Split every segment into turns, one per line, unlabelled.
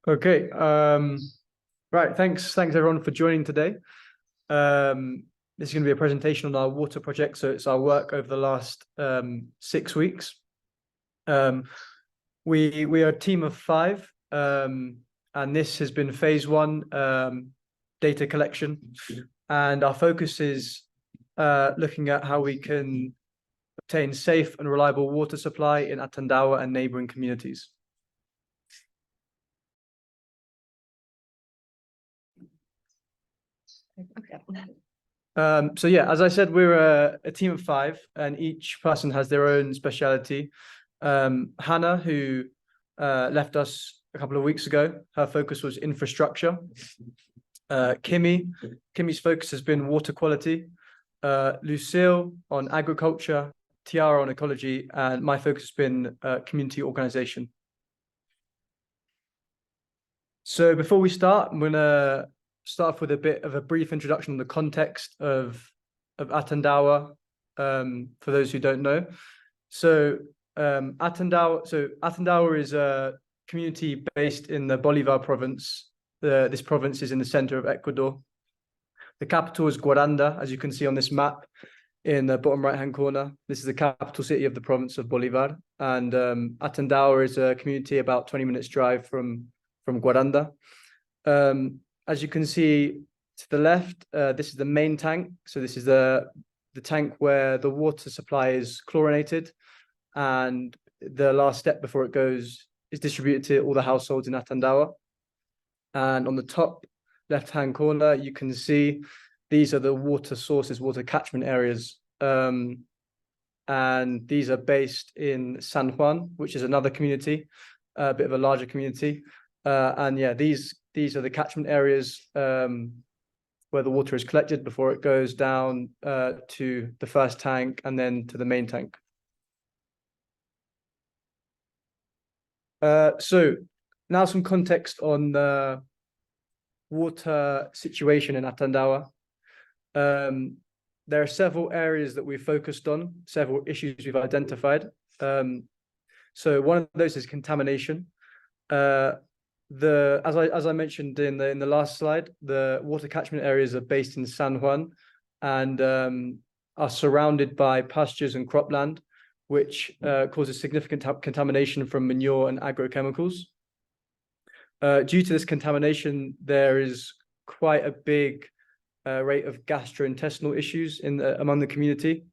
Okay. Right. Thanks everyone for joining today. This is going to be a presentation on our water project. So it's our work over the last 6 weeks. We are a team of 5, and this has been phase 1, data collection, and our focus is looking at how we can obtain safe and reliable water supply in Atandawa and neighboring communities. So yeah, as I said, we're a team of 5, and each person has their own speciality. Hannah, who left us a couple of weeks ago, her focus was infrastructure. Kimi's focus has been water quality. Lucile on agriculture, Tiara on ecology, and my focus has been community organization. So before we start, I'm gonna start off with a bit of a brief introduction on the context of Atandawa, for those who don't know. So Atandawa is a community based in the Bolivar province. This province is in the center of Ecuador. The capital is Guaranda, as you can see on this map in the bottom right-hand corner. This is the capital city of the province of Bolivar. And Atandawa is a community about 20 minutes drive from Guaranda. As you can see to the left, this is the main tank. So this is the tank where the water supply is chlorinated, and the last step before it goes is distributed to all the households in Atandawa. And on the top left-hand corner, you can see these are the water sources, water catchment areas. And these are based in San Juan, which is another community, a bit of a larger community. And yeah, these are the catchment areas where the water is collected before it goes down to the first tank and then to the main tank. So now some context on the water situation in Atandawa. There are several areas that we've focused on, several issues we've identified. So one of those is contamination. As I mentioned in the last slide, the water catchment areas are based in San Juan and are surrounded by pastures and cropland, which causes significant contamination from manure and agrochemicals. Due to this contamination, there is quite a big rate of gastrointestinal issues among the community.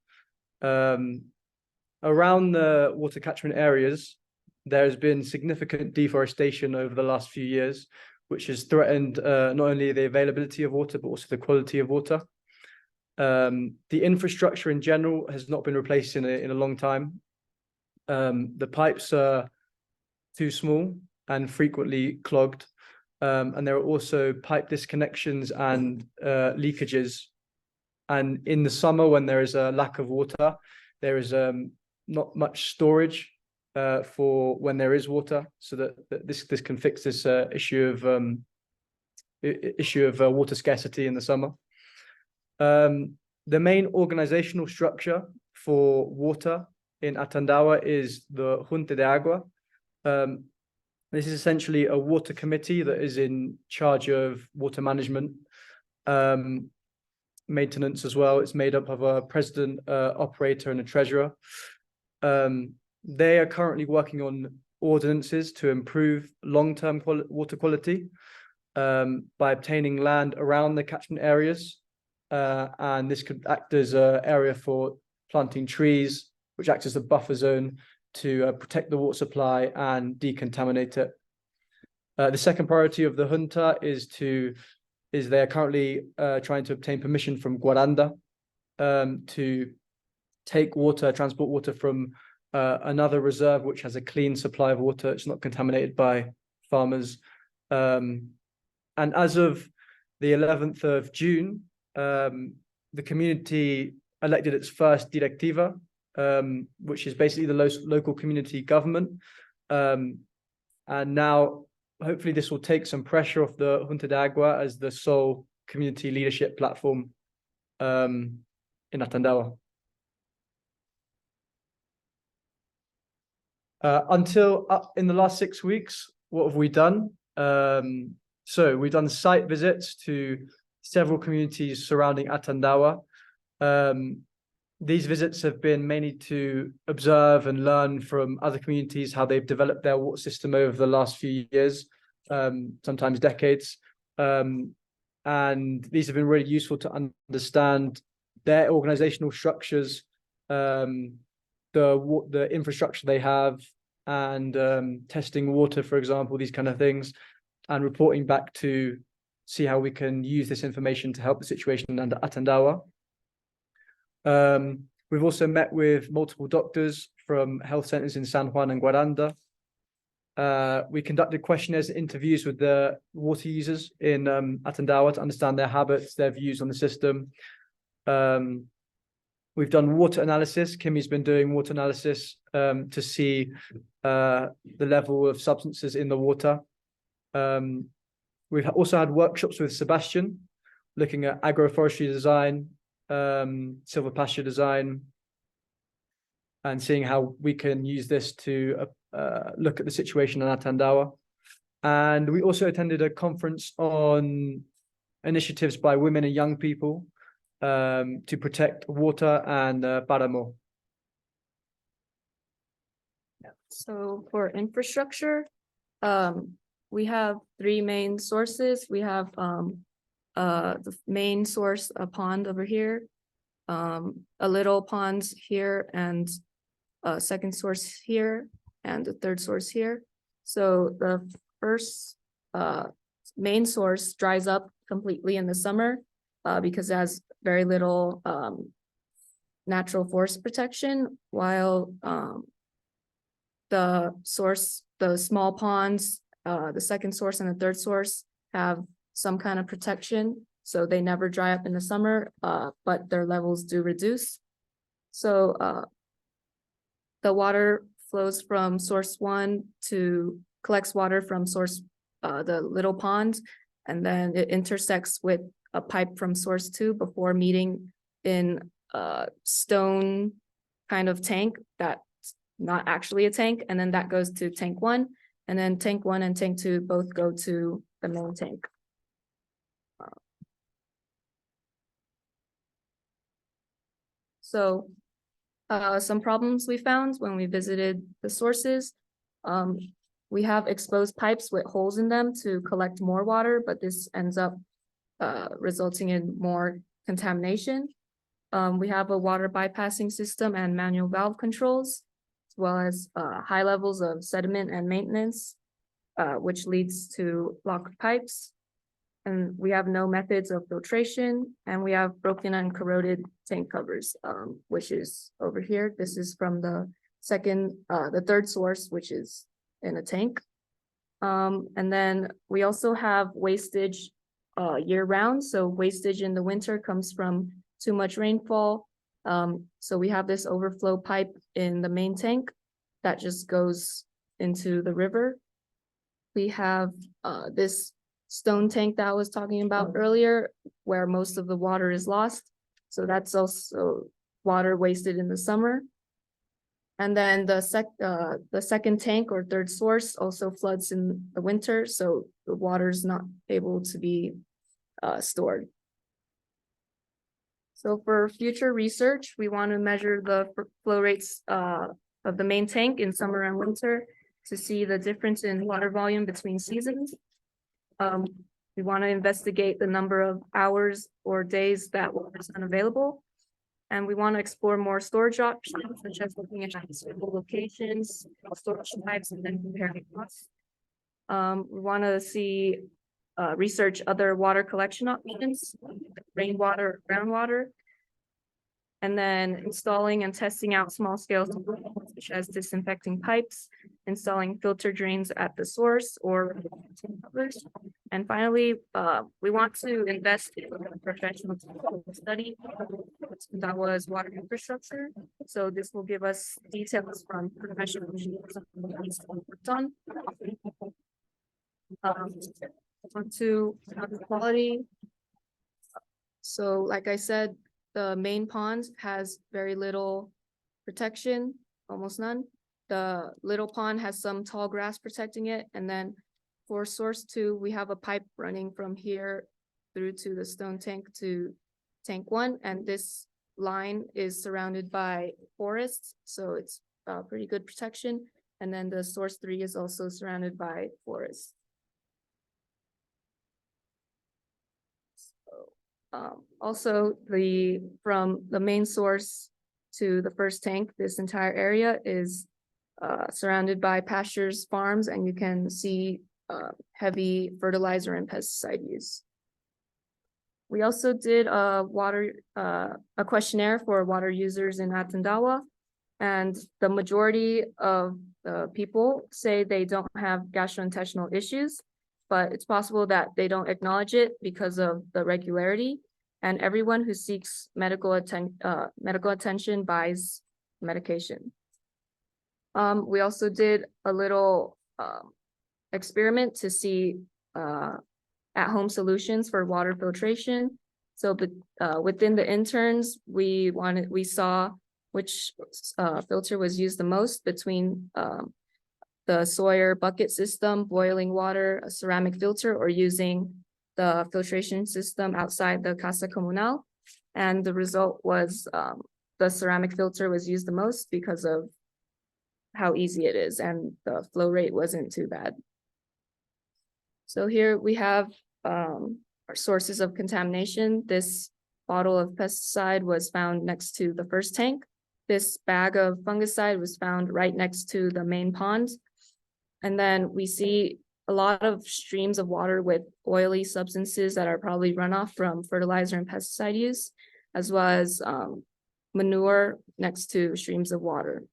Around the water catchment areas, there has been significant deforestation over the last few years, which has threatened not only the availability of water, but also the quality of water. The infrastructure in general has not been replaced in a long time. The pipes are too small and frequently clogged. And there are also pipe disconnections and leakages. And in the summer, when there is a lack of water, there is not much storage for when there is water, so that this can fix this issue of water scarcity in the summer. The main organizational structure for water in Atandawa is the Junta de Agua. This is essentially a water committee that is in charge of water management, maintenance as well. It's made up of a president, operator, and a treasurer. They are currently working on ordinances to improve long-term water quality by obtaining land around the catchment areas. And this could act as an area for planting trees, which acts as a buffer zone to protect the water supply and decontaminate it. The second priority of the junta is they are currently trying to obtain permission from Guaranda to transport water from another reserve which has a clean supply of water. It's not contaminated by farmers. And as of the 11th of June, the community elected its first directiva, which is basically the local community government. And now, hopefully, this will take some pressure off the Junta de Agua as the sole community leadership platform in Atandawa. In the last 6 weeks, what have we done? So we've done site visits to several communities surrounding Atandawa. These visits have been mainly to observe and learn from other communities how they've developed their water system over the last few years, sometimes decades. And these have been really useful to understand their organizational structures, the infrastructure they have, and testing water, for example, these kind of things, and reporting back to see how we can use this information to help the situation under Atandawa. We've also met with multiple doctors from health centers in San Juan and Guaranda. We conducted questionnaires and interviews with the water users in Atandawa to understand their habits, their views on the system. We've done water analysis. Kimi's been doing water analysis to see the level of substances in the water. We've also had workshops with Sebastian, looking at agroforestry design, silvopasture design, and seeing how we can use this to look at the situation in Atandawa. And we also attended a conference on initiatives by women and young people to protect water and Paramo.
So for infrastructure, we have three main sources. We have the main source, a pond over here, a little pond here, and a second source here, and a third source here. So the first main source dries up completely in the summer because it has very little natural forest protection, while the small ponds, the second source and the third source have some kind of protection, so they never dry up in the summer, but their levels do reduce. So the water flows from source one collects water from source, the little pond, and then it intersects with a pipe from source two before meeting in a stone kind of tank that's not actually a tank, and then that goes to tank one, and then tank one and tank two both go to the main tank. So some problems we found when we visited the sources. We have exposed pipes with holes in them to collect more water, but this ends up resulting in more contamination. We have a water bypassing system and manual valve controls, as well as high levels of sediment and maintenance, which leads to blocked pipes. And we have no methods of filtration, and we have broken and corroded tank covers, which is over here. This is from the third source, which is in a tank. And then we also have wastage year round. So wastage in the winter comes from too much rainfall. So we have this overflow pipe in the main tank that just goes into the river. We have this stone tank that I was talking about earlier, where most of the water is lost. So that's also water wasted in the summer. And then the second tank or third source also floods in the winter, so the water is not able to be stored. So for future research, we want to measure the flow rates of the main tank in summer and winter to see the difference in water volume between seasons. We want to investigate the number of hours or days that water is unavailable. And we want to explore more storage options, such as looking at suitable locations, storage types, and then comparing costs. We want to see research other water collection options, rainwater, groundwater, and then installing and testing out small scale solutions, such as disinfecting pipes, installing filter drains at the source or covers. And finally, we want to invest in a professional study that was water infrastructure. So this will give us details from professional engineers worked on. On to water quality. So like I said, the main pond has very little protection, almost none. The little pond has some tall grass protecting it, and then For source 2, we have a pipe running from here through to the stone tank to tank 1, and this line is surrounded by forests, so it's pretty good protection. And then the source 3 is also surrounded by forests. Also, from the main source to the first tank, this entire area is surrounded by pastures, farms, and you can see heavy fertilizer and pesticide use. We also did a questionnaire for water users in Atandawa, and the majority of the people say they don't have gastrointestinal issues, but it's possible that they don't acknowledge it because of the regularity. And everyone who seeks medical attention buys medication. We also did a little experiment to see at-home solutions for water filtration. So within the interns, we saw which filter was used the most between the Sawyer bucket system, boiling water, a ceramic filter, or using the filtration system outside the Casa Comunal. And the result was the ceramic filter was used the most because of how easy it is, and the flow rate wasn't too bad. So here we have our sources of contamination. This bottle of pesticide was found next to the first tank. This bag of fungicide was found right next to the main pond. And then we see a lot of streams of water with oily substances that are probably runoff from fertilizer and pesticide use, as well as manure next to streams of water.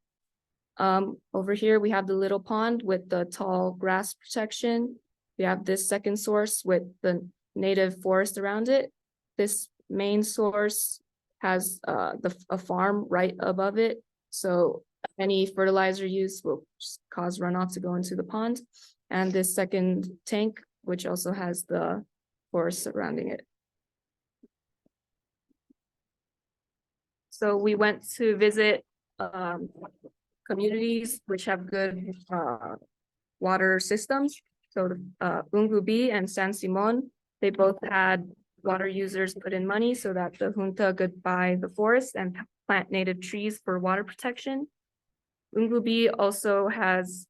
Over here, we have the little pond with the tall grass protection. We have this second source with the native forest around it. This main source has a farm right above it. So any fertilizer use will cause runoff to go into the pond. And this second tank, which also has the forest surrounding it. So we went to visit communities which have good water systems. So Ungubi and San Simon, they both had water users put in money so that the junta could buy the forest and plant native trees for water protection. Ungubi also has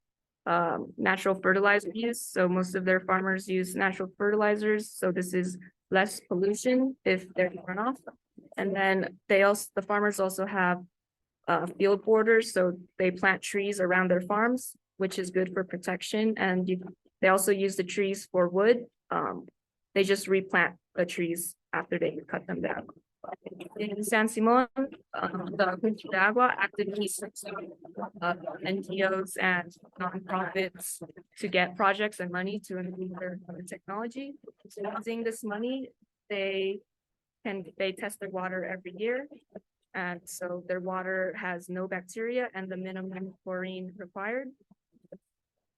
natural fertilizer use. So most of their farmers use natural fertilizers. So this is less pollution if they're runoff. And then the farmers also have field borders. So they plant trees around their farms, which is good for protection. And they also use the trees for wood. They just replant the trees after they cut them down. In San Simon, the Junta de Agua actively supports NGOs and nonprofits to get projects and money to improve their technology. So using this money, they test their water every year. And so their water has no bacteria and the minimum chlorine required.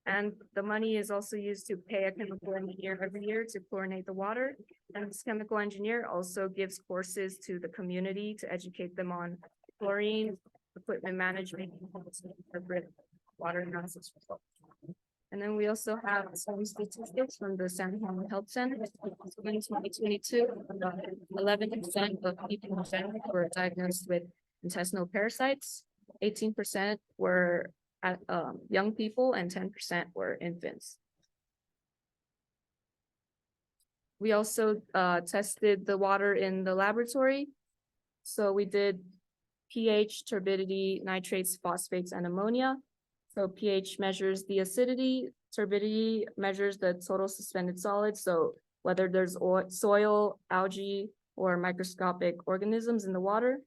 And the money is also used to pay a chemical engineer every year to chlorinate the water. And this chemical engineer also gives courses to the community to educate them on chlorine, equipment management, and interpret water analysis results. And then we also have some statistics from the San Juan Health Center. In 2022, 11% of people in San Juan were diagnosed with intestinal parasites. 18% were young people and 10% were infants. We also tested the water in the laboratory. So we did pH, turbidity, nitrates, phosphates, and ammonia. So pH measures the acidity, turbidity measures the total suspended solids. So whether there's soil, algae, or microscopic organisms in the water.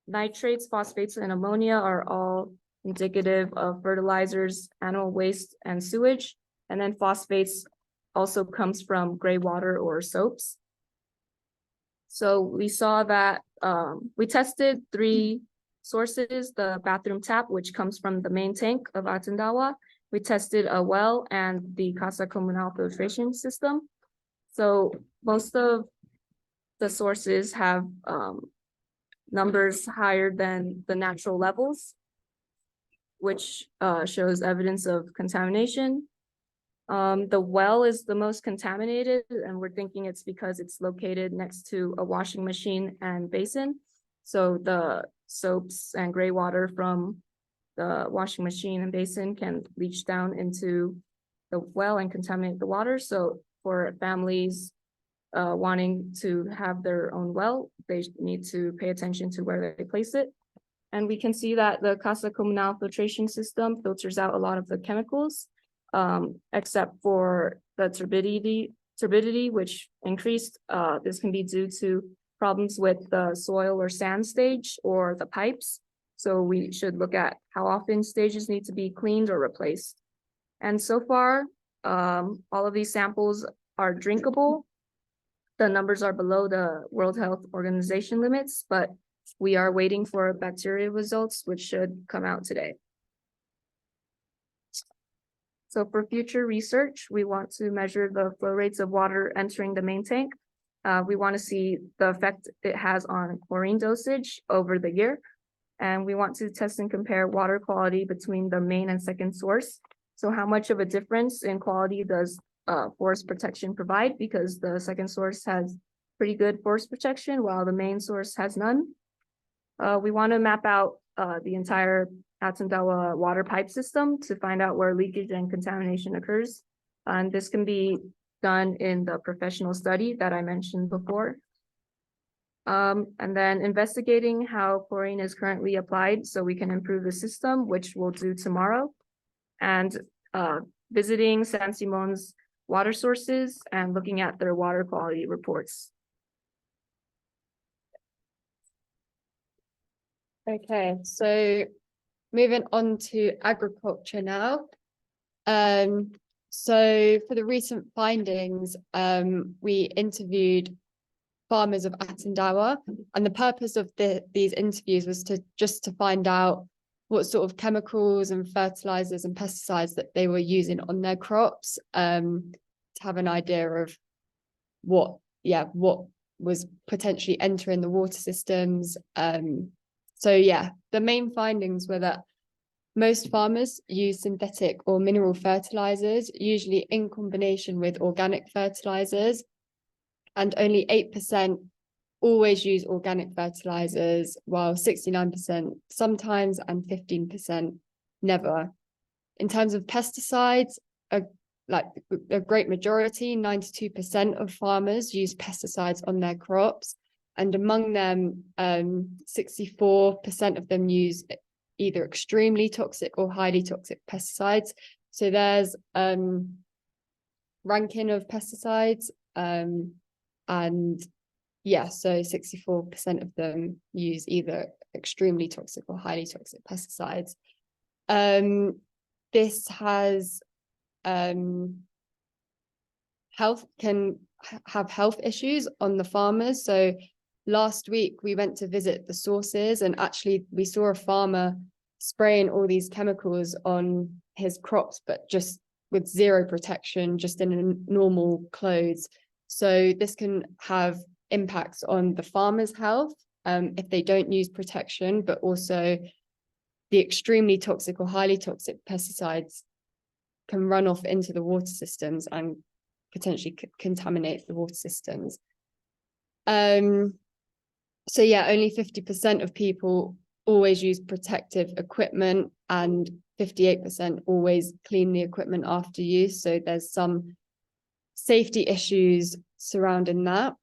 Nitrates, phosphates, and ammonia are all indicative of fertilizers, animal waste, and sewage. And then phosphates also comes from gray water or soaps. So we saw that we tested 3 sources, the bathroom tap, which comes from the main tank of Atandawa. We tested a well and the Casa Comunal filtration system. So most of the sources have numbers higher than the natural levels, which shows evidence of contamination. The well is the most contaminated, and we're thinking it's because it's located next to a washing machine and basin. So the soaps and gray water from the washing machine and basin can leach down into the well and contaminate the water. So for families wanting to have their own well, they need to pay attention to where they place it. And we can see that the Casa Comunal filtration system filters out a lot of the chemicals, except for the turbidity, which increased. This can be due to problems with the soil or sand stage or the pipes. So we should look at how often stages need to be cleaned or replaced. And so far, all of these samples are drinkable. The numbers are below the World Health Organization limits, but we are waiting for bacteria results, which should come out today. So for future research, we want to measure the flow rates of water entering the main tank. We want to see the effect it has on chlorine dosage over the year. And we want to test and compare water quality between the main and second source. So how much of a difference in quality does forest protection provide? Because the second source has pretty good forest protection while the main source has none. We want to map out the entire Atandawa water pipe system to find out where leakage and contamination occurs. And this can be done in the professional study that I mentioned before. And then investigating how chlorine is currently applied so we can improve the system, which we'll do tomorrow. And visiting San Simon's water sources and looking at their water quality reports.
Okay, so moving on to agriculture now. So for the recent findings, we interviewed farmers of Atandawa, and the purpose of these interviews was to find out what sort of chemicals and fertilizers and pesticides that they were using on their crops, to have an idea of what was potentially entering the water systems. So yeah, the main findings were that most farmers use synthetic or mineral fertilizers, usually in combination with organic fertilizers, and only 8% always use organic fertilizers, while 69% sometimes and 15% never. In terms of pesticides, a great majority, 92% of farmers use pesticides on their crops. And among them, 64% of them use either extremely toxic or highly toxic pesticides. So there's ranking of pesticides, and yeah, so 64% of them use either extremely toxic or highly toxic pesticides. This has can have health issues on the farmers. So last week we went to visit the sources, and actually we saw a farmer spraying all these chemicals on his crops, but just with zero protection, just in normal clothes. So this can have impacts on the farmer's health if they don't use protection, but also the extremely toxic or highly toxic pesticides can run off into the water systems and potentially contaminate the water systems. So yeah, only 50% of people always use protective equipment, and 58% always clean the equipment after use. So there's some safety issues surrounding that.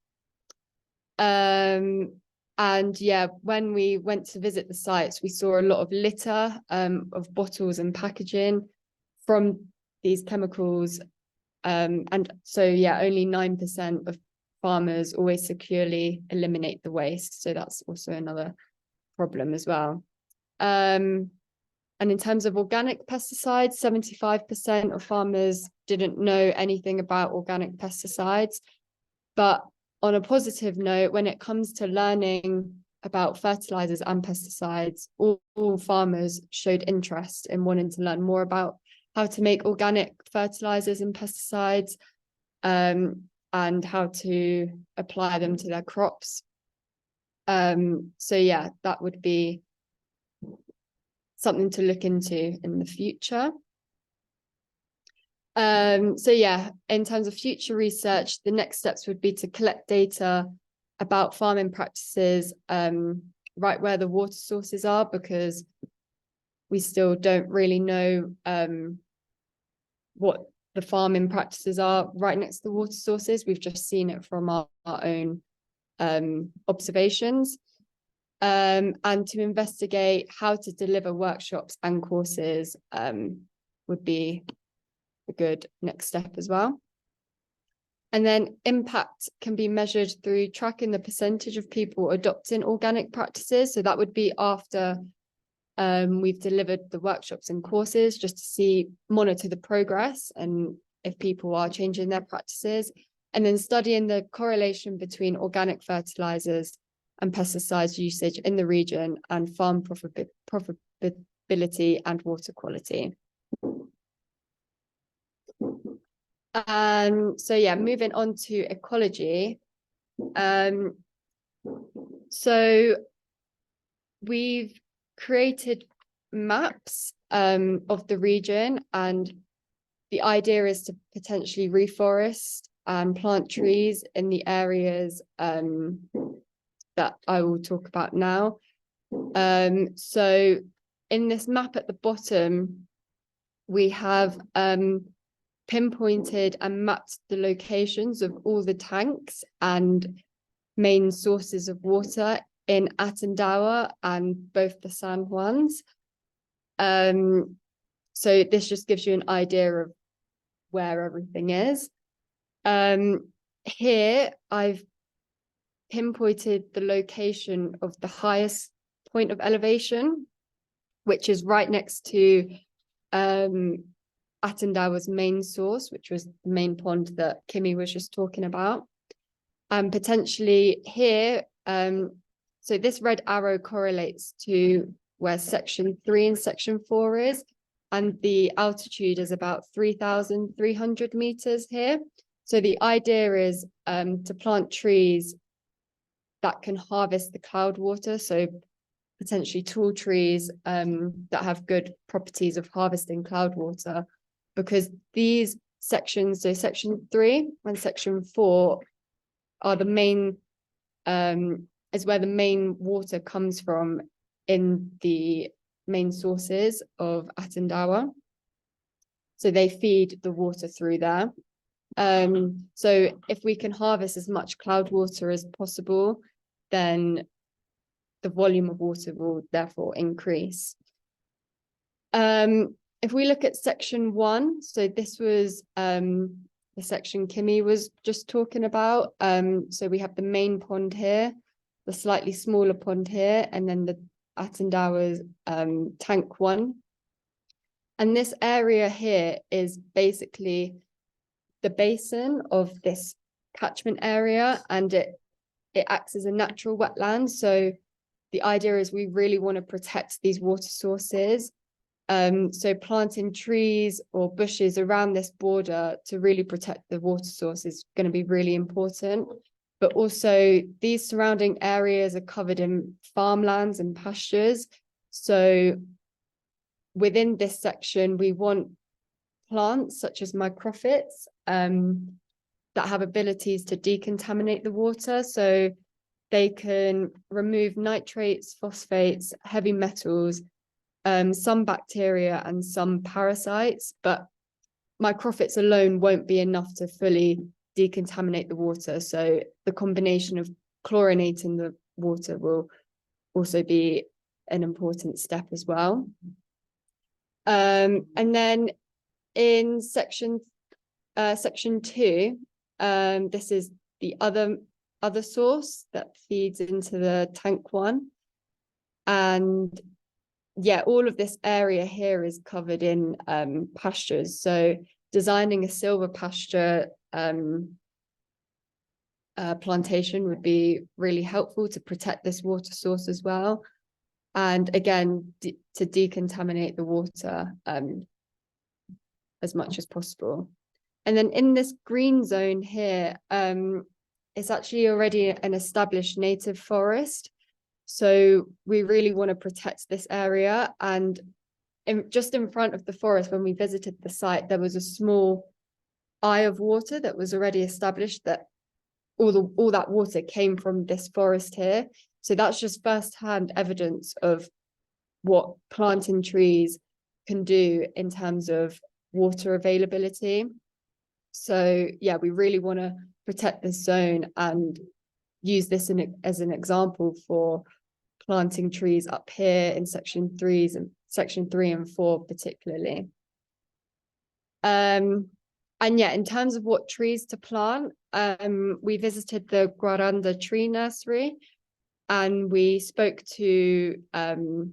And yeah, when we went to visit the sites, we saw a lot of litter of bottles and packaging from these chemicals. And so yeah, only 9% of farmers always securely eliminate the waste. So that's also another problem as well. And in terms of organic pesticides, 75% of farmers didn't know anything about organic pesticides. But on a positive note, when it comes to learning about fertilizers and pesticides, all farmers showed interest in wanting to learn more about how to make organic fertilizers and pesticides, and how to apply them to their crops. So yeah, that would be something to look into in the future. So yeah, in terms of future research, the next steps would be to collect data about farming practices, right where the water sources are, because we still don't really know what the farming practices are right next to the water sources. We've just seen it from our own observations. And to investigate how to deliver workshops and courses would be a good next step as well. And then impact can be measured through tracking the percentage of people adopting organic practices. So that would be after we've delivered the workshops and courses, just to monitor the progress and if people are changing their practices, and then studying the correlation between organic fertilizers and pesticides usage in the region and farm profitability and water quality. So yeah, moving on to ecology. So we've created maps of the region, and the idea is to potentially reforest and plant trees in the areas that I will talk about now. So in this map at the bottom, we have pinpointed and mapped the locations of all the tanks and main sources of water in Atandawa and both the San Juans. So this just gives you an idea of where everything is. Here I've pinpointed the location of the highest point of elevation, which is right next to Atandawa's main source, which was the main pond that Kimi was just talking about. And potentially here, so this red arrow correlates to where section 3 and section 4 is, and the altitude is about 3,300 meters here. So the idea is to plant trees that can harvest the cloud water, so potentially tall trees that have good properties of harvesting cloud water, because these sections, so section 3 and section 4 are the main, is where the main water comes from in the main sources of Atandawa. So they feed the water through there. So if we can harvest as much cloud water as possible, then the volume of water will therefore increase. If we look at section 1, so this was the section Kimi was just talking about. So we have the main pond here, the slightly smaller pond here, and then the Atandawa's tank 1. And this area here is basically the basin of this catchment area, and it acts as a natural wetland. So the idea is we really want to protect these water sources. So planting trees or bushes around this border to really protect the water source is going to be really important. But also these surrounding areas are covered in farmlands and pastures. So within this section, we want plants such as microphytes that have abilities to decontaminate the water. So they can remove nitrates, phosphates, heavy metals, some bacteria and some parasites, but microphytes alone won't be enough to fully decontaminate the water. So the combination of chlorinating the water will also be an important step as well. And then in section 2, this is the other source that feeds into the tank 1. And yeah, all of this area here is covered in pastures. So designing a silver pasture plantation would be really helpful to protect this water source as well. And again, to decontaminate the water as much as possible. And then in this green zone here, it's actually already an established native forest. So we really want to protect this area, and just in front of the forest, when we visited the site, there was a small eye of water that was already established, that all that water came from this forest here. So that's just firsthand evidence of what planting trees can do in terms of water availability. So yeah, we really want to protect this zone and use this as an example for planting trees up here in section 3 and 4 particularly. And yeah, in terms of what trees to plant, we visited the Guaranda tree nursery, and we spoke to the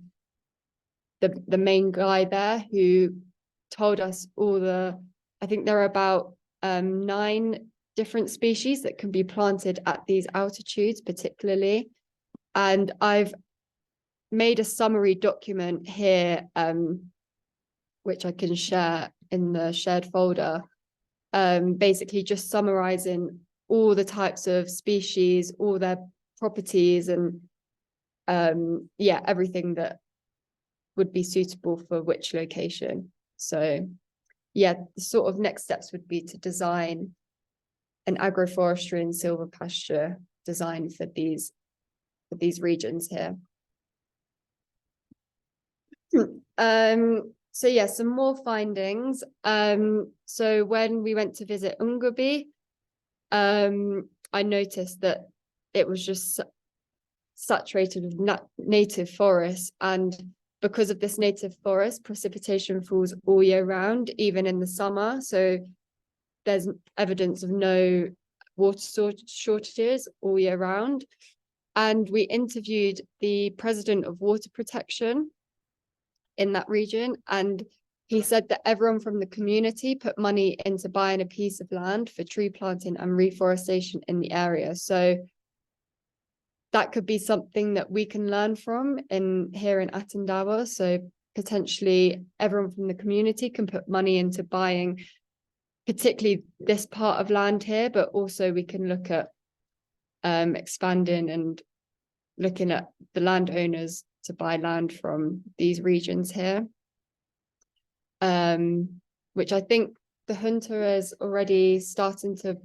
main guy there, who told us I think there are about 9 different species that can be planted at these altitudes particularly. And I've made a summary document here, which I can share in the shared folder, basically just summarizing all the types of species, all their properties, and yeah, everything that would be suitable for which location. So yeah, the sort of next steps would be to design an agroforestry and silvopasture design for these regions here. So yeah, some more findings. So when we went to visit Ungabi, I noticed that it was just saturated with native forests, and because of this native forest, precipitation falls all year round, even in the summer. So there's evidence of no water shortages all year round. And we interviewed the president of water protection in that region, and he said that everyone from the community put money into buying a piece of land for tree planting and reforestation in the area. So that could be something that we can learn from here in Atandawa. So potentially everyone from the community can put money into buying particularly this part of land here, but also we can look at expanding and looking at the landowners to buy land from these regions here, which I think the junta is already starting to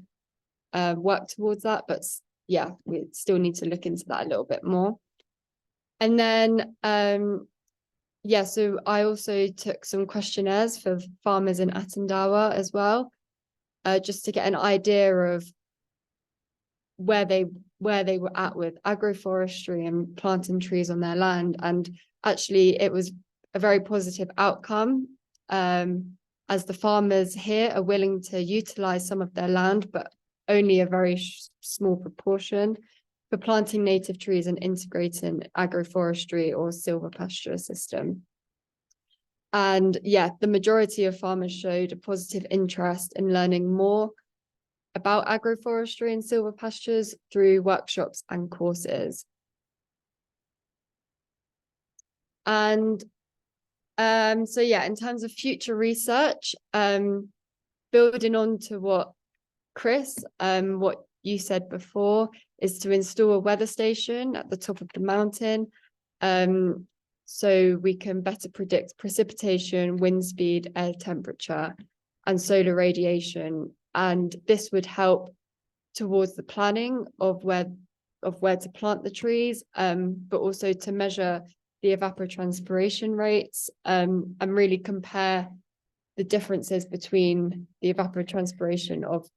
work towards that, but yeah, we still need to look into that a little bit more. And then yeah, so I also took some questionnaires for farmers in Atandawa as well, just to get an idea of where they were at with agroforestry and planting trees on their land. And actually it was a very positive outcome, as the farmers here are willing to utilize some of their land, but only a very small proportion, for planting native trees and integrating agroforestry or silvopasture system. And yeah, the majority of farmers showed a positive interest in learning more about agroforestry and silvopastures through workshops and courses. And so yeah, in terms of future research, building on to what Chris, what you said before, is to install a weather station at the top of the mountain, so we can better predict precipitation, wind speed, air temperature, and solar radiation. And this would help towards the planning of where to plant the trees, but also to measure the evapotranspiration rates, and really compare the differences between the evapotranspiration of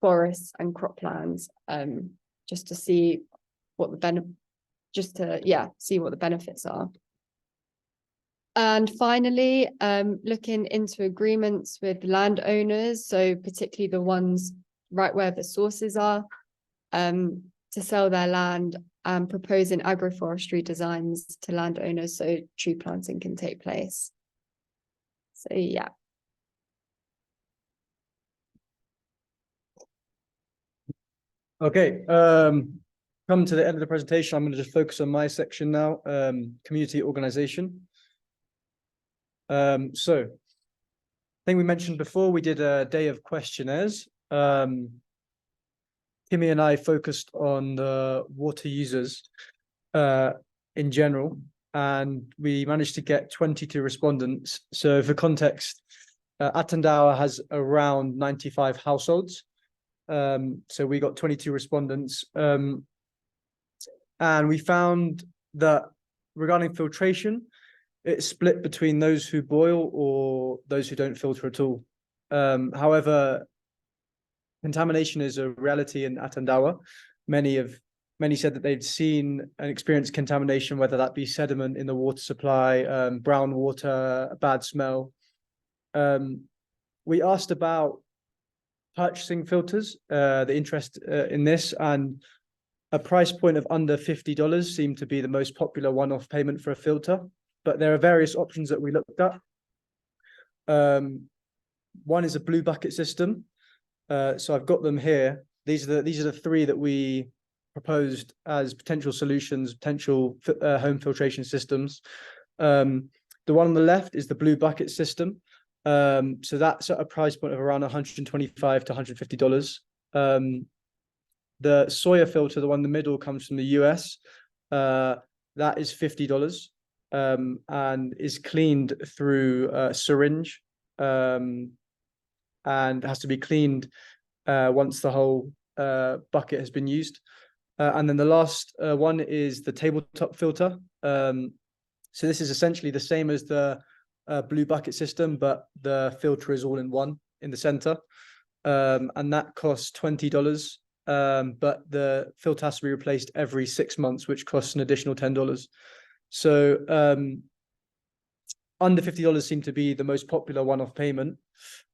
forests and croplands, just to see what the see what the benefits are. And finally, looking into agreements with landowners, so particularly the ones right where the sources are, to sell their land, and proposing agroforestry designs to landowners so tree planting can take place. So yeah.
Okay, come to the end of the presentation. I'm going to just focus on my section now, community organization. So I think we mentioned before, we did a day of questionnaires. Kimi and I focused on the water users in general. and we managed to get 22 respondents. So for context, Atandawa has around 95 households. So we got 22 respondents. And we found that regarding filtration, it's split between those who boil or those who don't filter at all. However, contamination is a reality in Atandawa. Many said that they'd seen and experienced contamination, whether that be sediment in the water supply, brown water, a bad smell. We asked about purchasing filters, the interest in this, and a price point of under $50 seemed to be the most popular one-off payment for a filter. But there are various options that we looked at. One is a blue bucket system. So I've got them here. These are the three that we proposed as potential solutions, potential home filtration systems. The one on the left is the blue bucket system. So that's at a price point of around $125 to $150. The soya filter, the one in the middle, comes from the US. That is $50 and is cleaned through a syringe and has to be cleaned once the whole bucket has been used. And then the last one is the tabletop filter. So this is essentially the same as the blue bucket system, but the filter is all in one in the center. And that costs $20. But the filter has to be replaced every 6 months, which costs an additional $10. So under $50 seemed to be the most popular one-off payment.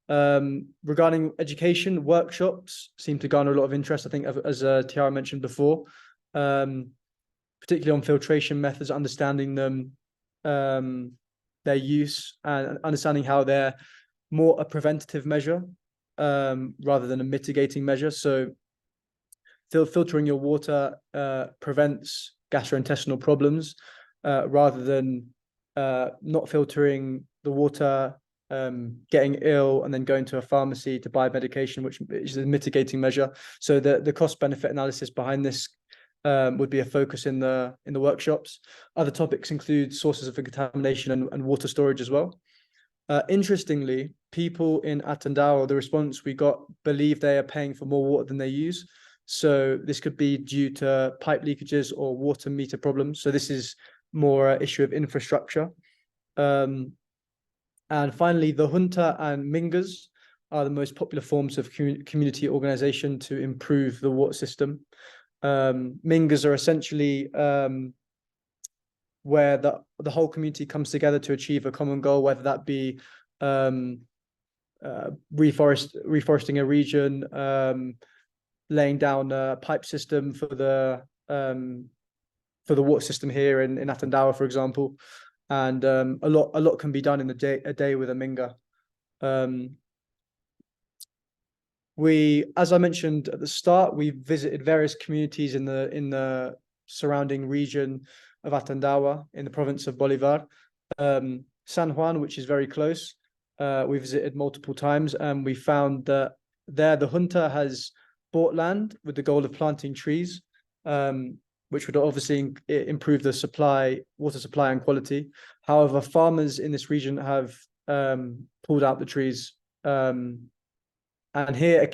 Regarding education, workshops seem to garner a lot of interest, I think, as Tiara mentioned before, particularly on filtration methods, understanding them, their use, and understanding how they're more a preventative measure rather than a mitigating measure. So filtering your water prevents gastrointestinal problems rather than not filtering the water, getting ill and then going to a pharmacy to buy medication, which is a mitigating measure. So the cost benefit analysis behind this would be a focus in the workshops. Other topics include sources of contamination and water storage as well. Interestingly, people in Atandawa, the response we got, believe they are paying for more water than they use. So this could be due to pipe leakages or water meter problems. So this is more an issue of infrastructure. And finally, the junta and mingas are the most popular forms of community organization to improve the water system. Mingas are essentially where the whole community comes together to achieve a common goal, whether that be reforesting a region, laying down a pipe system for the water system here in Atandawa, for example. And a lot can be done in a day with a minga. As I mentioned at the start, we visited various communities in the surrounding region of Atandawa in the province of Bolivar. San Juan, which is very close, we visited multiple times, and we found that there the junta has bought land with the goal of planting trees, which would obviously improve the water supply and quality. However, farmers in this region have pulled out the trees. And here a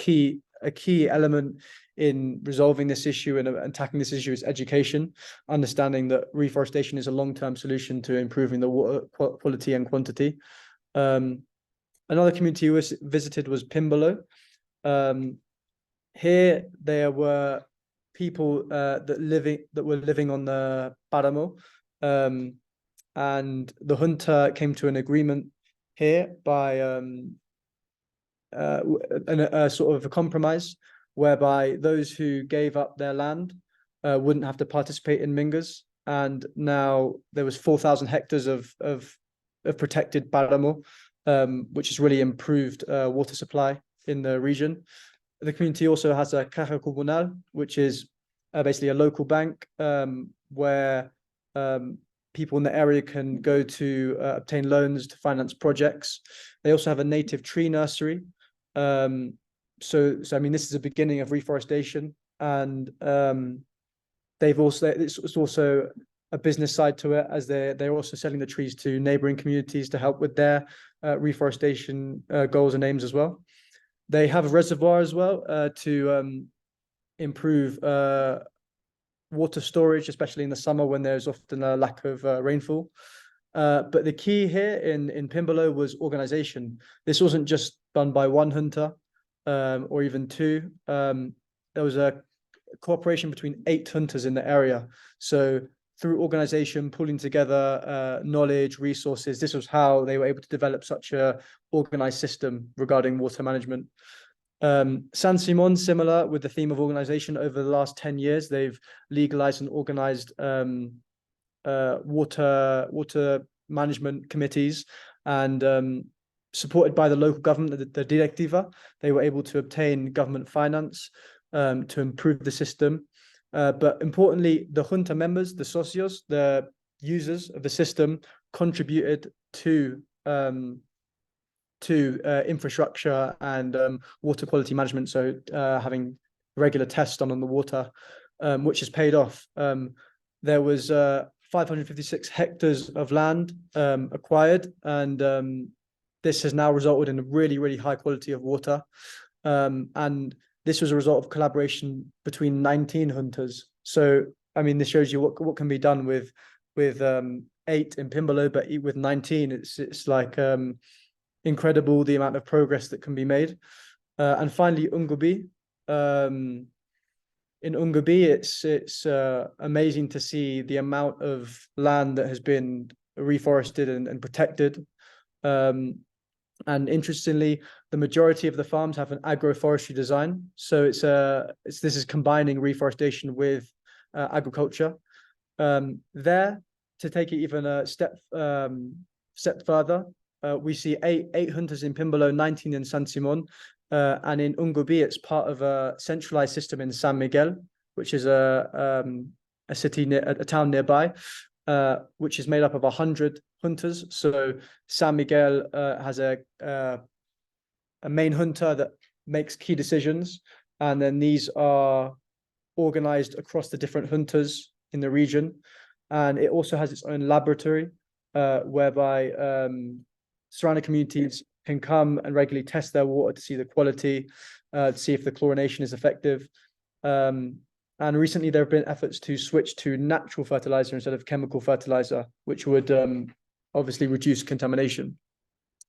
key element in resolving this issue and tackling this issue is education, understanding that reforestation is a long-term solution to improving the water quality and quantity. Another community we visited was Pimbolo. Here there were people that were living on the Paramo, and the junta came to an agreement here by a sort of a compromise whereby those who gave up their land wouldn't have to participate in mingas, and now there was 4,000 hectares of protected Paramo, which has really improved water supply in the region. The community also has a Caja Comunal, which is basically a local bank where people in the area can go to obtain loans to finance projects. They also have a native tree nursery. So I mean, this is the beginning of reforestation, and it's also a business side to it, as they're also selling the trees to neighboring communities to help with their reforestation goals and aims as well. They have a reservoir as well to improve water storage, especially in the summer when there's often a lack of rainfall. But the key here in Pimbolo was organization. This wasn't just done by one junta or even two. There was a cooperation between 8 juntas in the area. So through organization, pulling together knowledge, resources, this was how they were able to develop such a organized system regarding water management. San Simon, similar with the theme of organization. Over the last 10 years, they've legalized and organized water management committees, and supported by the local government, the Directiva, they were able to obtain government finance to improve the system. But importantly, the junta members, the socios, the users of the system, contributed to infrastructure and water quality management. So having regular tests done on the water, which has paid off. There was 556 hectares of land acquired, and this has now resulted in a really, really high quality of water. And this was a result of collaboration between 19 juntas. So, I mean, this shows you what can be done with 8 in Pimbolo, but with 19, it's like incredible the amount of progress that can be made. And finally, Ungubi. In Ungubi, it's amazing to see the amount of land that has been reforested and protected. And interestingly, the majority of the farms have an agroforestry design. So this is combining reforestation with agriculture. There, to take it even a step further, we see eight juntas in Pimbolo, 19 in San Simon, and in Ungubi, it's part of a centralized system in San Miguel, which is a town nearby, which is made up of 100 juntas. So San Miguel has a main junta that makes key decisions, and then these are organized across the different juntas in the region. And it also has its own laboratory, whereby surrounding communities can come and regularly test their water to see the quality, to see if the chlorination is effective. And recently there have been efforts to switch to natural fertilizer instead of chemical fertilizer, which would obviously reduce contamination.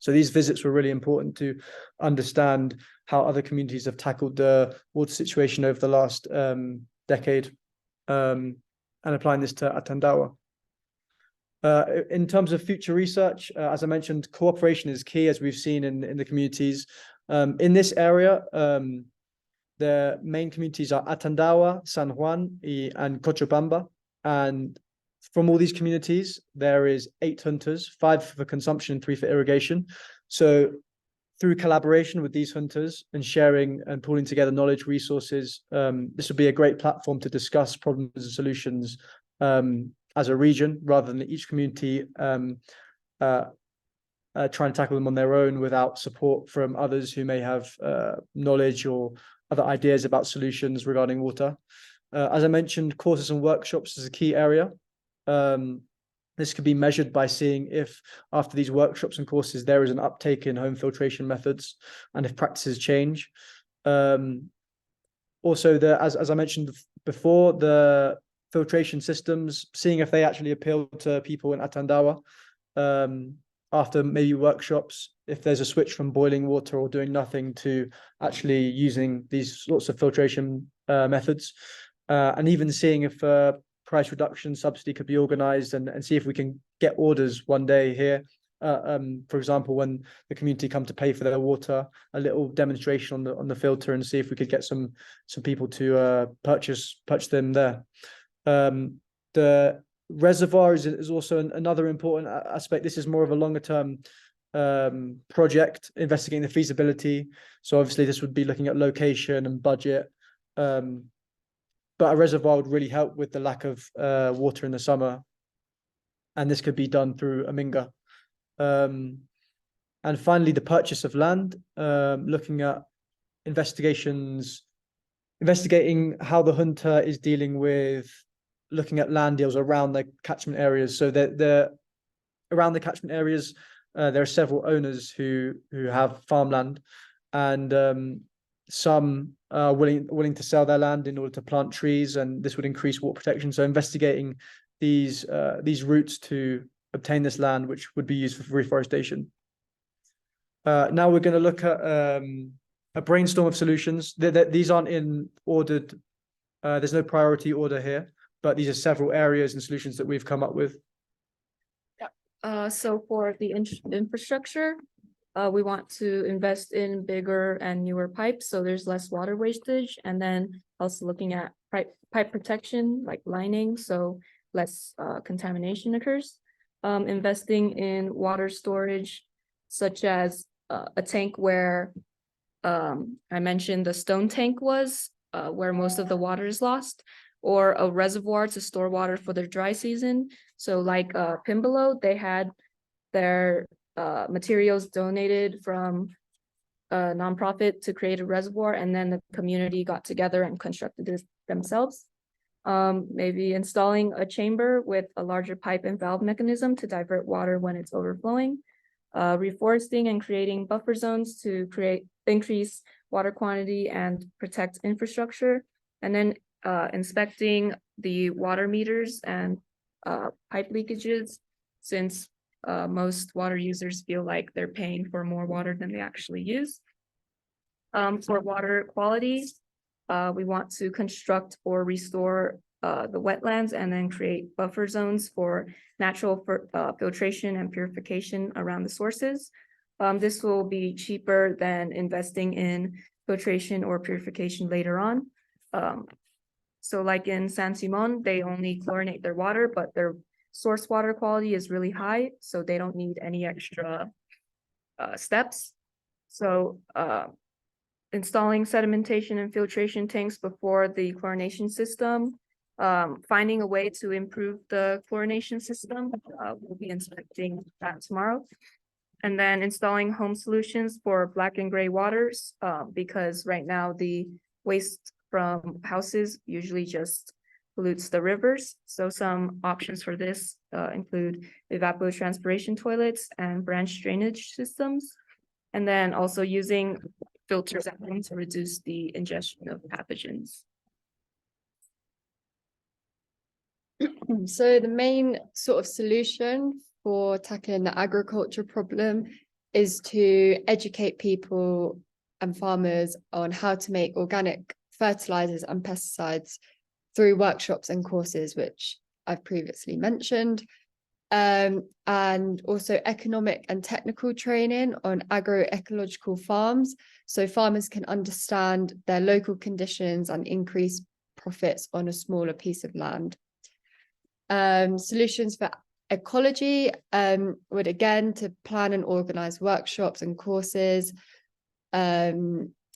So these visits were really important to understand how other communities have tackled the water situation over the last decade, and applying this to Atandawa. In terms of future research, as I mentioned, cooperation is key, as we've seen in the communities. In this area, the main communities are Atandawa, San Juan, and Cochabamba. And from all these communities, there is 8 juntas, 5 for consumption and 3 for irrigation. So through collaboration with these juntas and sharing and pulling together knowledge, resources, this would be a great platform to discuss problems and solutions as a region, rather than each community trying to tackle them on their own without support from others who may have knowledge or other ideas about solutions regarding water. As I mentioned, courses and workshops is a key area. This could be measured by seeing if after these workshops and courses there is an uptake in home filtration methods and if practices change. Also, as I mentioned before, the filtration systems, seeing if they actually appeal to people in Atandawa after maybe workshops, if there's a switch from boiling water or doing nothing to actually using these sorts of filtration methods, and even seeing if price reduction subsidy could be organized, and see if we can get orders one day here. For example, when the community come to pay for their water, a little demonstration on the filter, and see if we could get some people to purchase them there. The reservoir is also another important aspect. This is more of a longer term project, investigating the feasibility. So obviously this would be looking at location and budget, but a reservoir would really help with the lack of water in the summer, and this could be done through Aminga. And finally, the purchase of land, looking at investigating how the junta is dealing with looking at land deals around the catchment areas. So the around the catchment areas, there are several owners who have farmland, and some are willing to sell their land in order to plant trees, and this would increase water protection. So investigating these routes to obtain this land, which would be used for reforestation. Now we're going to look at a brainstorm of solutions. These aren't in ordered. There's no priority order here, but these are several areas and solutions that we've come up with.
So for the infrastructure, we want to invest in bigger and newer pipes, so there's less water wastage, and then also looking at pipe protection, like lining, so less contamination occurs. Investing in water storage, such as a tank where I mentioned the stone tank was, where most of the water is lost, or a reservoir to store water for their dry season. So like Pimbolo, they had their materials donated from a nonprofit to create a reservoir, and then the community got together and constructed this themselves. Maybe installing a chamber with a larger pipe and valve mechanism to divert water when it's overflowing. Reforesting and creating buffer zones to increase water quantity and protect infrastructure, and then inspecting the water meters and pipe leakages, since most water users feel like they're paying for more water than they actually use. For water quality, we want to construct or restore the wetlands and then create buffer zones for natural filtration and purification around the sources. This will be cheaper than investing in filtration or purification later on. So like in San Simon, they only chlorinate their water, but their source water quality is really high, so they don't need any extra steps. So installing sedimentation and filtration tanks before the chlorination system, finding a way to improve the chlorination system. We'll be inspecting that tomorrow. And then installing home solutions for black and gray waters, because right now the waste from houses usually just pollutes the rivers. So some options for this include evapotranspiration toilets and branch drainage systems. And then also using filters at home to reduce the ingestion of pathogens.
So the main sort of solution for tackling the agriculture problem is to educate people and farmers on how to make organic fertilizers and pesticides through workshops and courses, which I've previously mentioned, and also economic and technical training on agroecological farms, so farmers can understand their local conditions and increase profits on a smaller piece of land. Solutions for ecology would again to plan and organize workshops and courses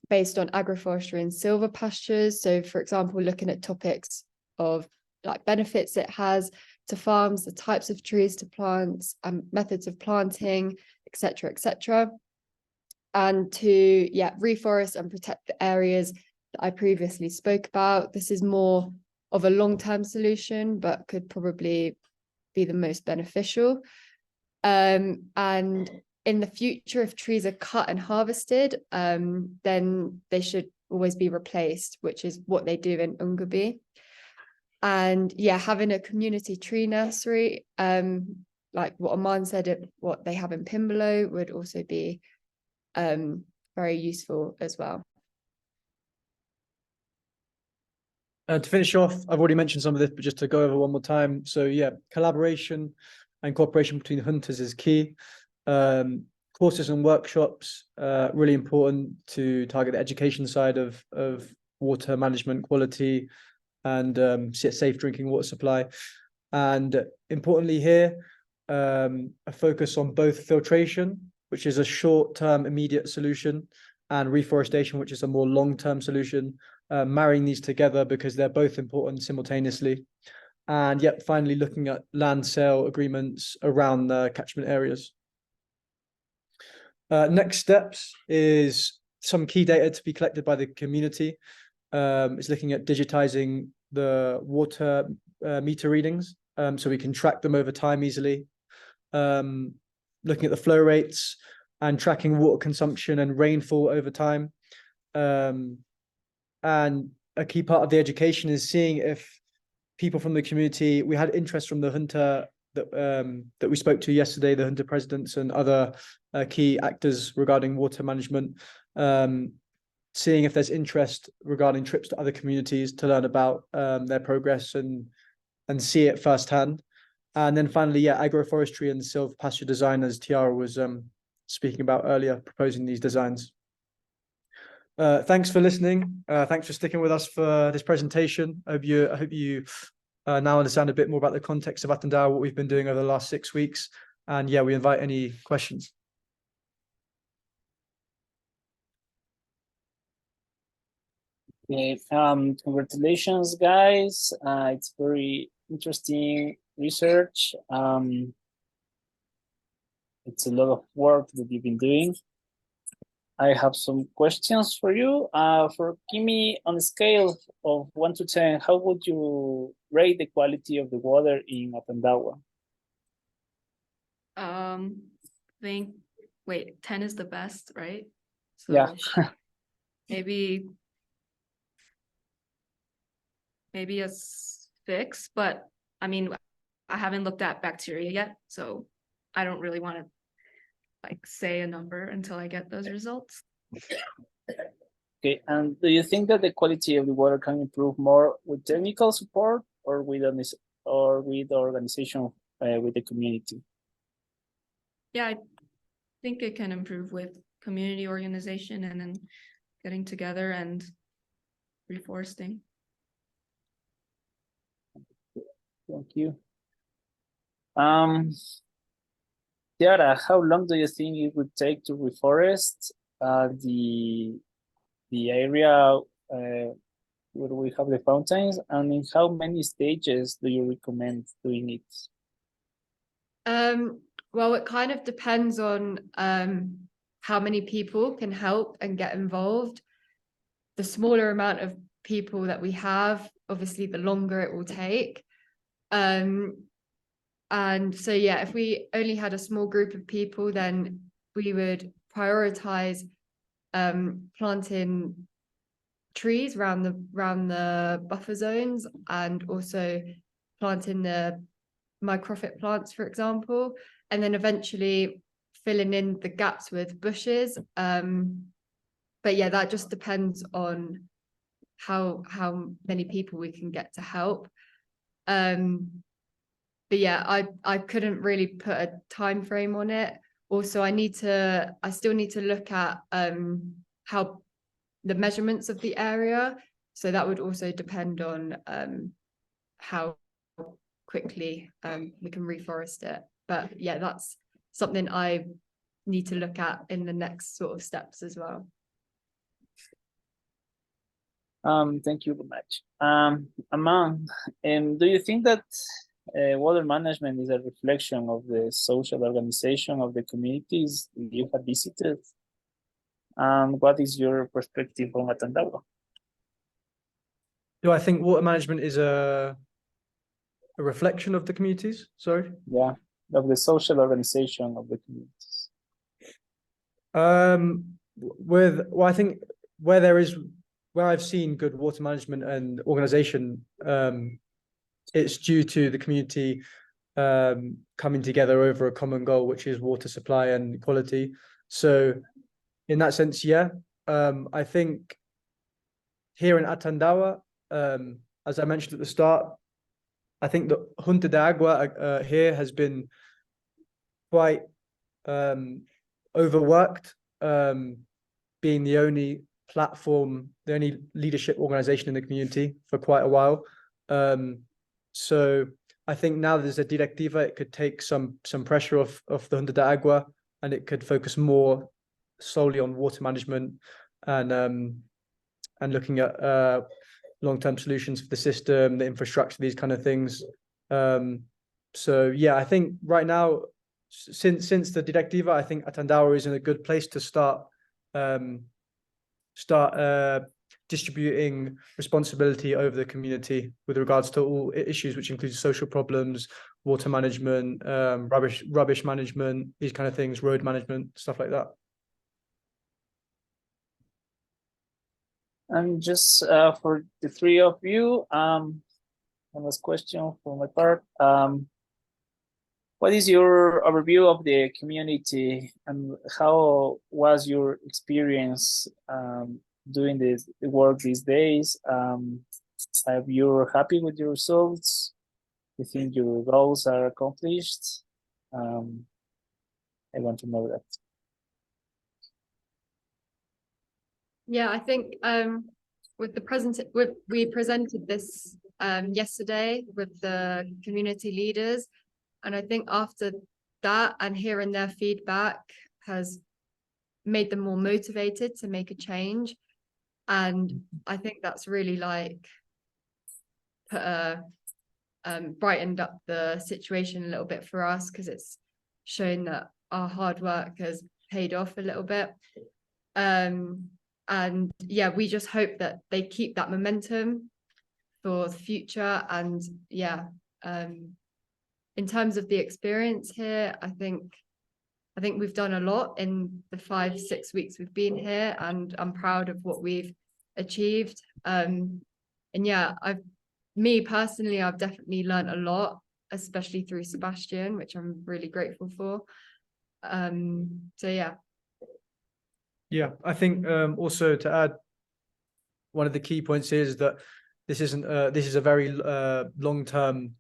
based on agroforestry and silver pastures. So for example, looking at topics of like benefits it has to farms, the types of trees to plant, methods of planting, etc. And to reforest and protect the areas that I previously spoke about. This is more of a long-term solution, but could probably be the most beneficial. And in the future, if trees are cut and harvested, then they should always be replaced, which is what they do in Ungabi. And having a community tree nursery, like what Amaan said, what they have in Pimbolo would also be very useful as well.
To finish off, I've already mentioned some of this, but just to go over one more time. So collaboration and cooperation between hunters is key. Courses and workshops, really important to target the education side of water management, quality, and safe drinking water supply. And importantly here, a focus on both filtration, which is a short-term immediate solution, and reforestation, which is a more long-term solution, marrying these together because they're both important simultaneously. And finally looking at land sale agreements around the catchment areas. Next steps is some key data to be collected by the community. It's looking at digitizing the water meter readings, so we can track them over time easily. Looking at the flow rates and tracking water consumption and rainfall over time. And a key part of the education is seeing if people from the community, we had interest from the junta that we spoke to yesterday, the junta presidents and other key actors regarding water management, seeing if there's interest regarding trips to other communities to learn about their progress and see it firsthand. And then finally, yeah, agroforestry and silvopasture design, as Tiara was speaking about earlier, proposing these designs. Thanks for listening. Thanks for sticking with us for this presentation. I hope you now understand a bit more about the context of Attendawa, what we've been doing over the last 6 weeks. And yeah, we invite any questions.
Okay, congratulations, guys. It's very interesting research. It's a lot of work that you've been doing. I have some questions for you. For Kimi, on a scale of 1 to 10, how would you rate the quality of the water in Attendawa?
Think, wait, 10 is the best, right? So
Yeah.
maybe a 6, but I mean, I haven't looked at bacteria yet, so I don't really want to like say a number until I get those results.
Okay, and do you think that the quality of the water can improve more with technical support or with organization with the community?
Yeah, I think it can improve with community organization and then getting together and reforesting.
Thank you. Tiara, how long do you think it would take to reforest the area where we have the fountains, and in how many stages do you recommend doing it?
Well, it kind of depends on how many people can help and get involved. The smaller amount of people that we have, obviously, the longer it will take. And so, yeah, if we only had a small group of people, then we would prioritize planting trees around the buffer zones, and also planting the microphyte plants, for example, and then eventually filling in the gaps with bushes. But yeah, that just depends on how many people we can get to help. But yeah, I couldn't really put a time frame on it. Also, I still need to look at how the measurements of the area. So that would also depend on how quickly we can reforest it. But yeah, that's something I need to look at in the next sort of steps as well.
Thank you very much. Amaan, do you think that water management is a reflection of the social organization of the communities you have visited? What is your perspective on Attendawa?
Do I think water management is a reflection of the communities? Sorry?
Yeah, of the social organization of the communities.
I think where I've seen good water management and organization, it's due to the community coming together over a common goal, which is water supply and quality. So in that sense, yeah, I think here in Attendawa, as I mentioned at the start, I think the Junta de Agua here has been quite overworked, being the only platform, the only leadership organization in the community for quite a while. So I think now there's a directiva, it could take some pressure off the Junta de Agua, and it could focus more solely on water management and looking at long-term solutions for the system, the infrastructure, these kind of things. So yeah, I think right now, since the directiva, I think Attendawa is in a good place to start distributing responsibility over the community with regards to all issues, which includes social problems, water management, rubbish management, these kind of things, road management, stuff like that.
And just for the three of you, one last question for my part. What is your overview of the community and how was your experience doing the work these days? Are you happy with your results? You think your goals are accomplished? I want to know that.
Yeah, I think with we presented this yesterday with the community leaders, and I think after that and hearing their feedback has made them more motivated to make a change. And I think that's really like brightened up the situation a little bit for us, because it's shown that our hard work has paid off a little bit. And yeah, we just hope that they keep that momentum for the future. And yeah, in terms of the experience here, I think we've done a lot in the 5-6 weeks we've been here, and I'm proud of what we've achieved. And yeah, me personally, I've definitely learned a lot, especially through Sebastian, which I'm really grateful for. So yeah.
Yeah, I think also to add, one of the key points is that this is a very long-term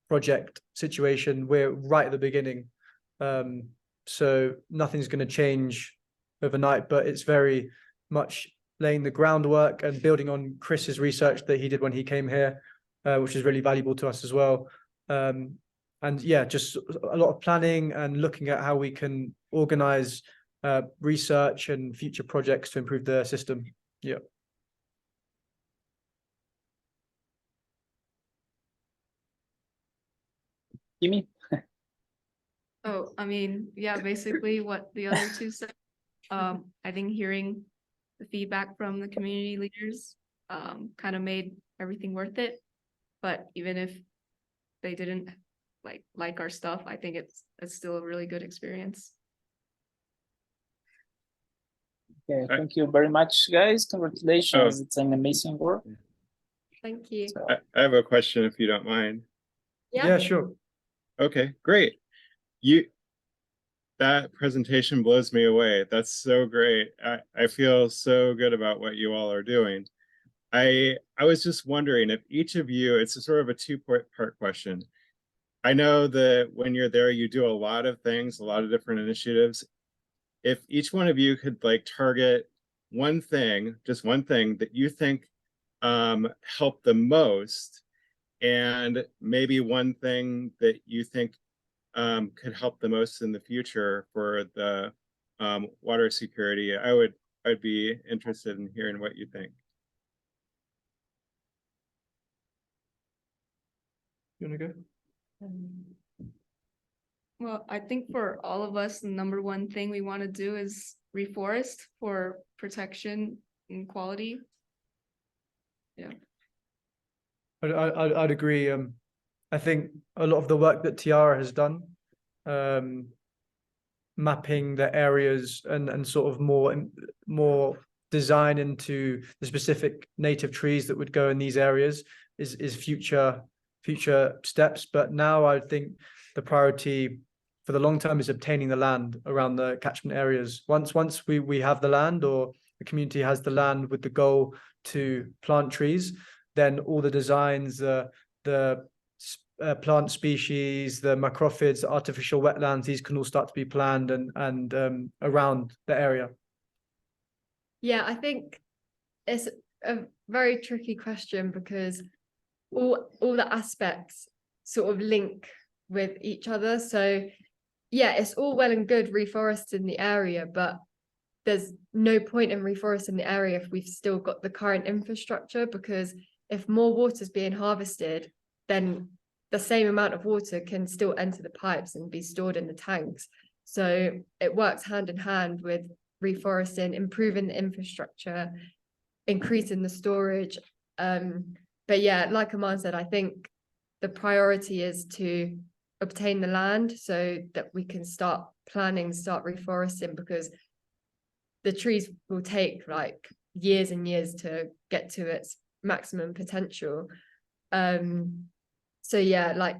project situation. We're right at the beginning, so nothing's going to change overnight, but it's very much laying the groundwork and building on Chris's research that he did when he came here, which is really valuable to us as well. And yeah, just a lot of planning and looking at how we can organize research and future projects to improve the system. Yeah.
Kimi?
Oh, I mean, yeah, basically what the other two said. I think hearing the feedback from the community leaders kind of made everything worth it. But even if they didn't like our stuff, I think it's still a really good experience.
Okay, thank you very much, guys. Congratulations. It's an amazing work.
Thank you.
So,
I have a question if you don't mind.
Yeah, sure.
Okay, great. That presentation blows me away. That's so great. I feel so good about what you all are doing. I was just wondering if each of you, it's a sort of a two-part question. I know that when you're there, you do a lot of things, a lot of different initiatives. If each one of you could like target one thing, just one thing that you think helped the most, and maybe one thing that you think could help the most in the future for the water security, I'd be interested in hearing what you think.
You want to go?
Well, I think for all of us, the number one thing we want to do is reforest for protection and quality. Yeah.
I'd agree. I think a lot of the work that Tiara has done, mapping the areas and sort of more design into the specific native trees that would go in these areas is future steps. But now I think the priority for the long term is obtaining the land around the catchment areas. Once we have the land, or the community has the land with the goal to plant trees, then all the designs, the plant species, the macrophyds, the artificial wetlands, these can all start to be planned and around the area.
Yeah, I think it's a very tricky question, because all the aspects sort of link with each other. So yeah, it's all well and good reforesting the area, but there's no point in reforesting the area if we've still got the current infrastructure, because if more water is being harvested, then the same amount of water can still enter the pipes and be stored in the tanks. So it works hand in hand with reforesting, improving the infrastructure, increasing the storage. But yeah, like Amaan said, I think the priority is to obtain the land so that we can start planning, start reforesting, because the trees will take like years and years to get to its maximum potential. So yeah, like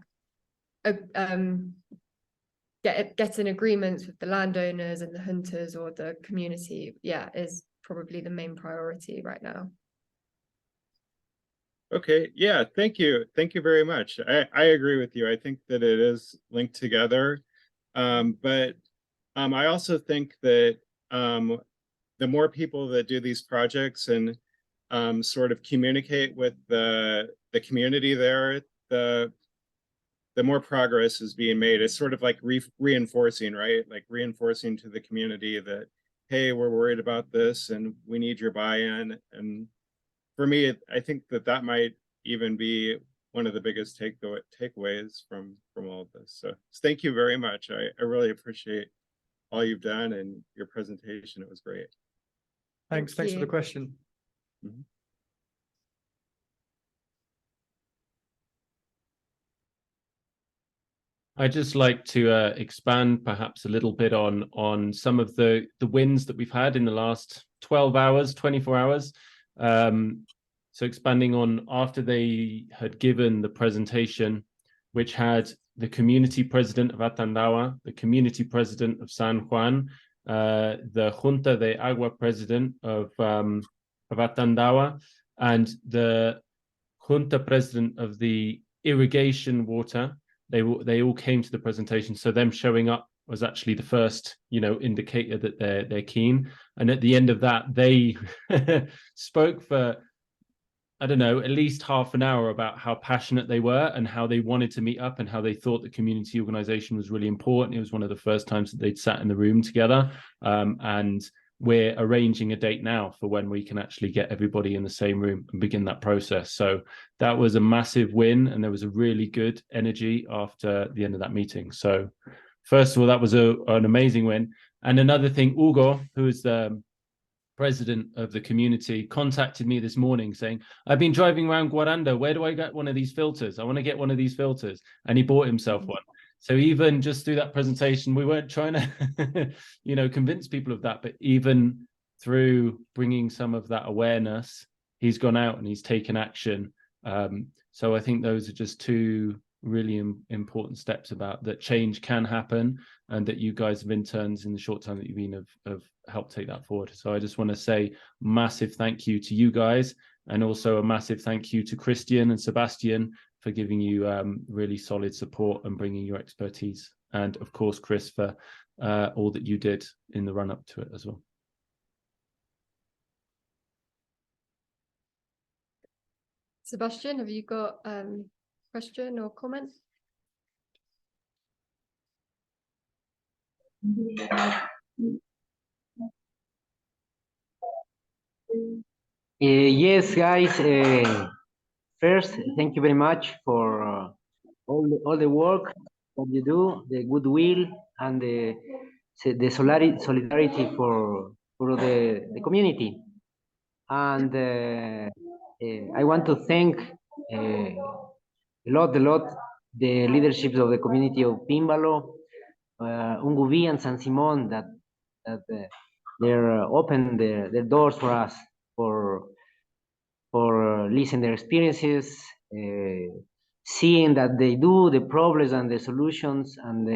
getting agreements with the landowners and the hunters or the community, yeah, is probably the main priority right now.
Okay, yeah, thank you. Thank you very much. I agree with you. I think that it is linked together. But I also think that the more people that do these projects and sort of communicate with the community there, the more progress is being made. It's sort of like reinforcing, right? Like reinforcing to the community that, hey, we're worried about this and we need your buy-in. And for me, I think that might even be one of the biggest takeaways from all of this. So thank you very much. I really appreciate all you've done and your presentation. It was great.
Thanks for the question.
Mhm.
I'd just like to expand perhaps a little bit on some of the wins that we've had in the last 12 hours, 24 hours. So expanding on after they had given the presentation, which had the community president of Atandawa, the community president of San Juan, the Junta de Agua president of Atandawa, and the Junta president of the irrigation water. They all came to the presentation. So them showing up was actually the first, indicator that they're keen. And at the end of that, they spoke for, I don't know, at least half an hour about how passionate they were and how they wanted to meet up and how they thought the community organization was really important. It was one of the first times that they'd sat in the room together. And we're arranging a date now for when we can actually get everybody in the same room and begin that process. So that was a massive win, and there was a really good energy after the end of that meeting. So first of all, that was an amazing win. And another thing, Hugo, who is the president of the community, contacted me this morning saying, I've been driving around Guaranda. Where do I get one of these filters? I want to get one of these filters. And he bought himself one. So even just through that presentation, we weren't trying to, convince people of that, but even through bringing some of that awareness, he's gone out and he's taken action. So I think those are just two really important steps about that change can happen, and that you guys have interns in the short time that you've been have helped take that forward. So I just want to say massive thank you to you guys, and also a massive thank you to Christian and Sebastian for giving you really solid support and bringing your expertise, and of course Chris for all that you did in the run up to it as well.
Sebastian, have you got question or comment?
Yes, guys. First, thank you very much for all the work that you do, the goodwill and the solidarity for the community. And I want to thank a lot the leaderships of the community of Pimbalo, Unguvi and San Simon that they're open their doors for us for listening their experiences, seeing that they do the problems and the solutions, and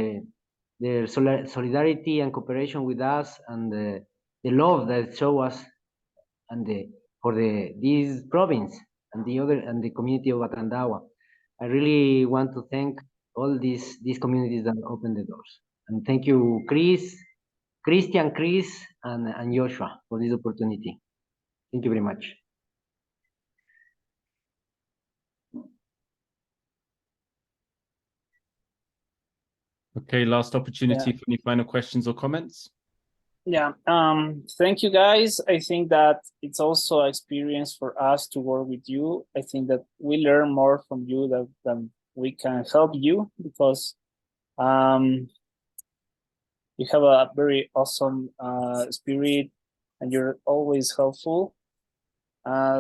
their solidarity and cooperation with us, and the love that show us and for this province and the community of Atandawa. I really want to thank all these communities that open the doors. And thank you, Christian, Chris, and Joshua for this opportunity. Thank you very much.
Okay, last opportunity for any final questions or comments.
Yeah, thank you guys. I think that it's also an experience for us to work with you. I think that we learn more from you than we can help you, because you have a very awesome spirit and you're always helpful.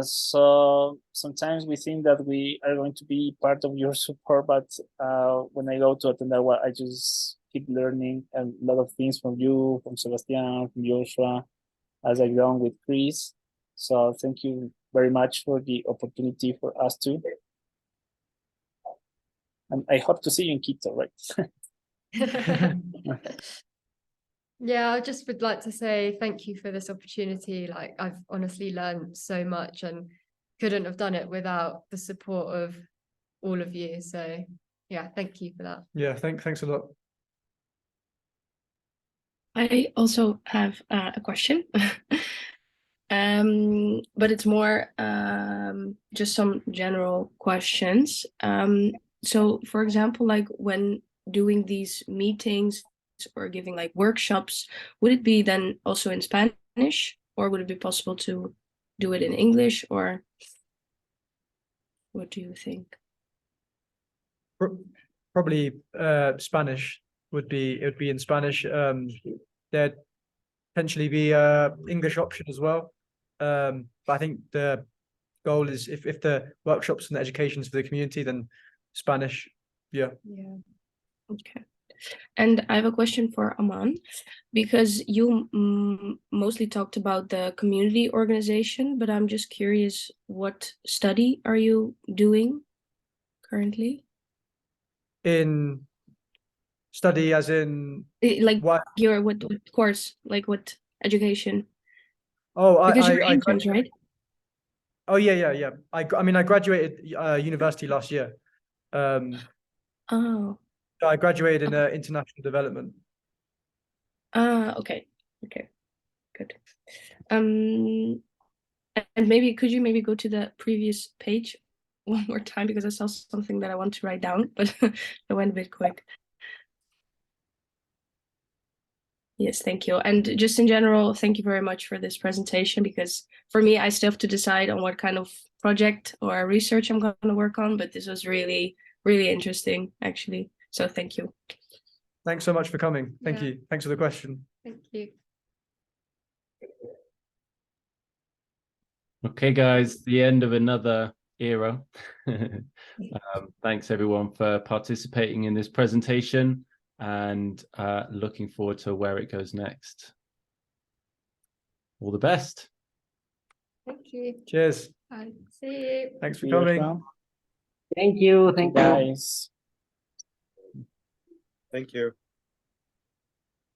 So sometimes we think that we are going to be part of your support, but when I go to attend that, I just keep learning a lot of things from you, from Sebastian, from Joshua, as I've done with Chris. So thank you very much for the opportunity for us to. And I hope to see you in Quito, right?
Yeah, I just would like to say thank you for this opportunity. Like, I've honestly learned so much and couldn't have done it without the support of all of you. So yeah, thank you for that.
Yeah, thanks a lot.
I also have a question. But it's more just some general questions. So for example, like when doing these meetings or giving like workshops, would it be then also in Spanish, or would it be possible to do it in English, or what do you think?
Probably Spanish would be, it would be in Spanish. There'd potentially be English option as well. But I think the goal is if the workshops and the education's for the community, then Spanish. Yeah.
Yeah.
Okay. And I have a question for Amaan, because you mostly talked about the community organization, but I'm just curious, what study are you doing currently?
In study as in
Like
what?
what course, like what education?
Oh,
Because you're
I
interns, right?
Oh yeah. I mean I graduated university last year.
Oh,
So I graduated in international development.
okay, good. And maybe could you maybe go to the previous page one more time, because I saw something that I want to write down, but I went a bit quick. Yes, thank you. And just in general, thank you very much for this presentation, because for me, I still have to decide on what kind of project or research I'm going to work on, but this was really, really interesting, actually. So thank you.
Thanks so much for coming. Thank
Yeah.
you. Thanks for the question.
Thank you.
Okay, guys, the end of another era. Thanks everyone for participating in this presentation, and looking forward to where it goes next. All the best.
Thank you.
Cheers.
Bye. See you.
Thanks for
See you,
coming.
Joshua.
Thank you.
Thank you, guys.
Thank you.